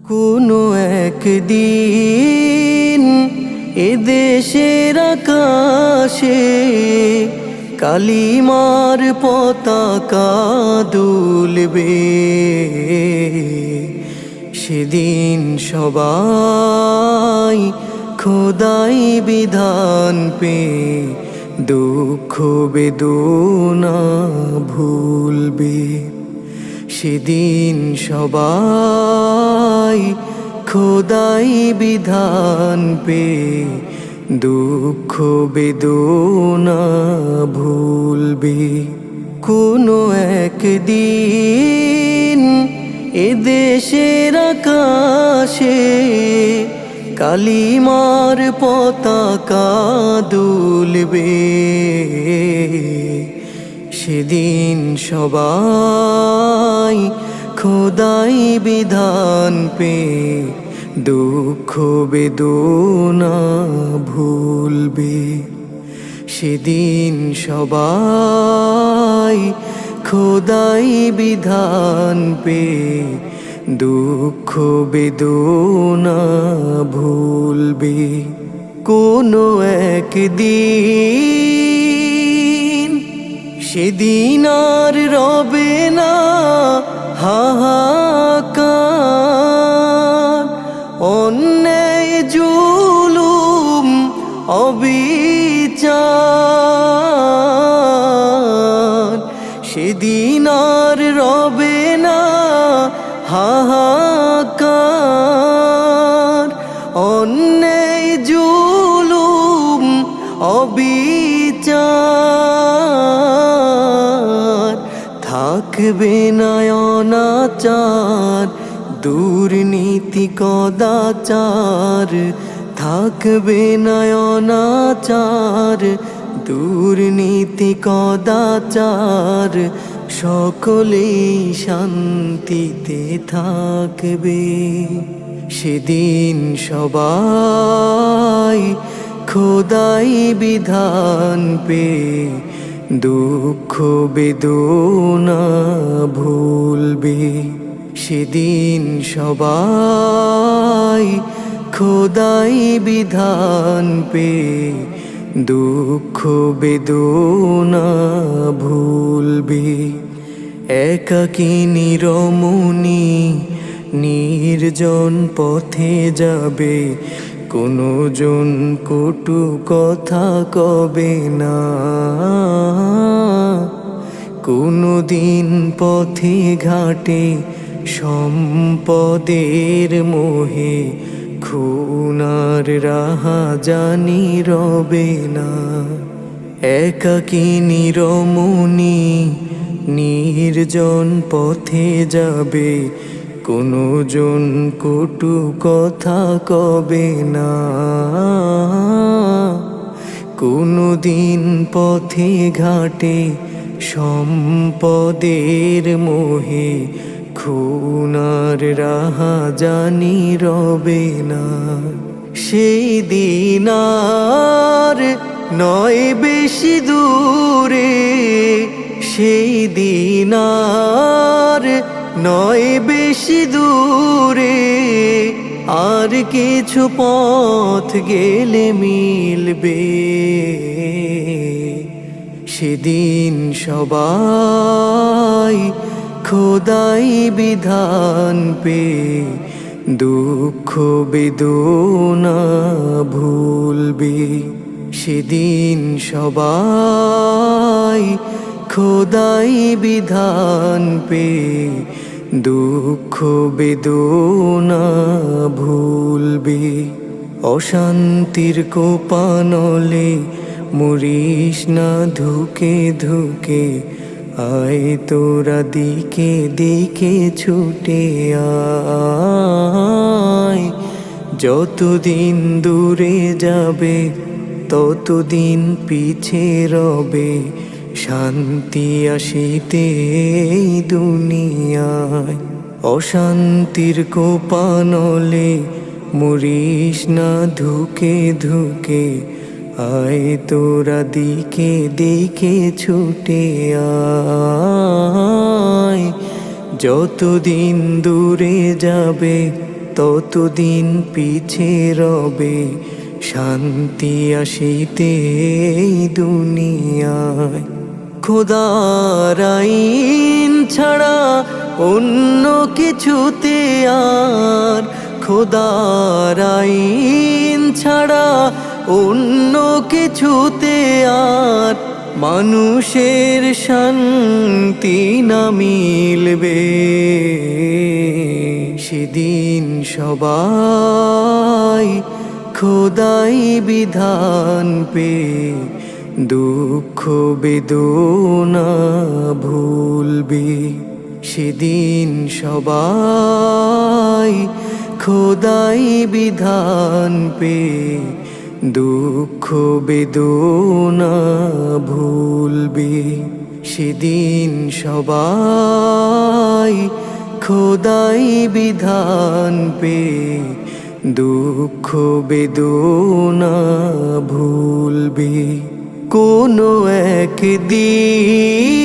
কোনো একদিন এদেশের আকাশে কালিমার পতাকা দুলবে। সেদিন সবাই খোদাই বিধান পে দুঃখ বেদনা ভুলবে। সেদিন সবাই খোদাই বিধান পে দুঃখ বেদনা ভুলবে। কোনো একদিন এদেশের আকাশে কালিমার পতাকা দুলবে। সেদিন সবাই খোদাই বিধান পে দুঃখ বেদনা ভুলবে। সেদিন সবাই খোদাই বিধান পে দুঃখ বেদনা ভুলবে। কোনো একদিন সেদিন আর রবে না হাহাকার, অন্যায় জুলুম অবিচার। সেদিন আর রবে না হাহাকার, অন্যায় জুলুম অবিচার। থাকবে না অনাচার দুর্নীতি কদাচার, থাকবে না অনাচার দুর্নীতি কদাচার। সকলেই শান্তিতে থাকবে। সেদিন সবাই খোদাই বিধান পে দুঃখ বেদনা ভুলবে। সেদিন সবাই খোদাই বিধান পে দুঃখ বেদনা ভুলবে। একাকিনী রমণী নির্জন পথে যাবে, কোনো জন কটু কথা কবে না। কোনো দিন পথে ঘাটে সম্পদের মোহে খুনার রাহাজানি রবে না। একাকিনী রমণী নির্জন পথে যাবে, কোনো জন কটু কথা কবে না। কোনো দিন পথে ঘাটে সম্পদের মোহে খুনার রাহাজানি রবে না। সেই দিন আর নয় বেশি দূরে, সেই দিন আর নয় বেশি দূরে। আর কিছু পথ গেলে মিলবে। সেদিন সবাই খোদাই বিধান পে দুঃখ বেদনা ভুলবে। সেদিন সবাই খোদাই বিধান পে দুঃখ বেদনা ভুলবে। অশান্তির কোপানলে মরিস না ধুকে ধুকে, আয় তোরা দিকে দিকে ছুটে আয়। যতদিন দূরে যাবে ততদিন পিছে রবে, শান্তি আসিতে এই দুনিয়ায়। অশান্তির কোপানলে মরিস না ধুকে ধুকে, আয় তোরা দিকে দিকে ছুটে আয়। যতদিন দূরে যাবে ততদিন পিছে রবে শান্তি আসিতে এই দুনিয়ায়। খোদার আইন ছাড়া অন্য কিছুতে আর, খোদার আইন ছাড়া অন্য কিছুতে আর মানুষের শান্তি না মিলবে। সেদিন সবাই খোদাই বিধান পে দুঃখ বেদনা ভুলবে। সেদিন সবাই খোদাই বিধান পে দুঃখ বেদনা ভুলবে। সেদিন সবাই খোদাই বিধান পে দুঃখ বেদনা ভুলবে। কোনো একদিন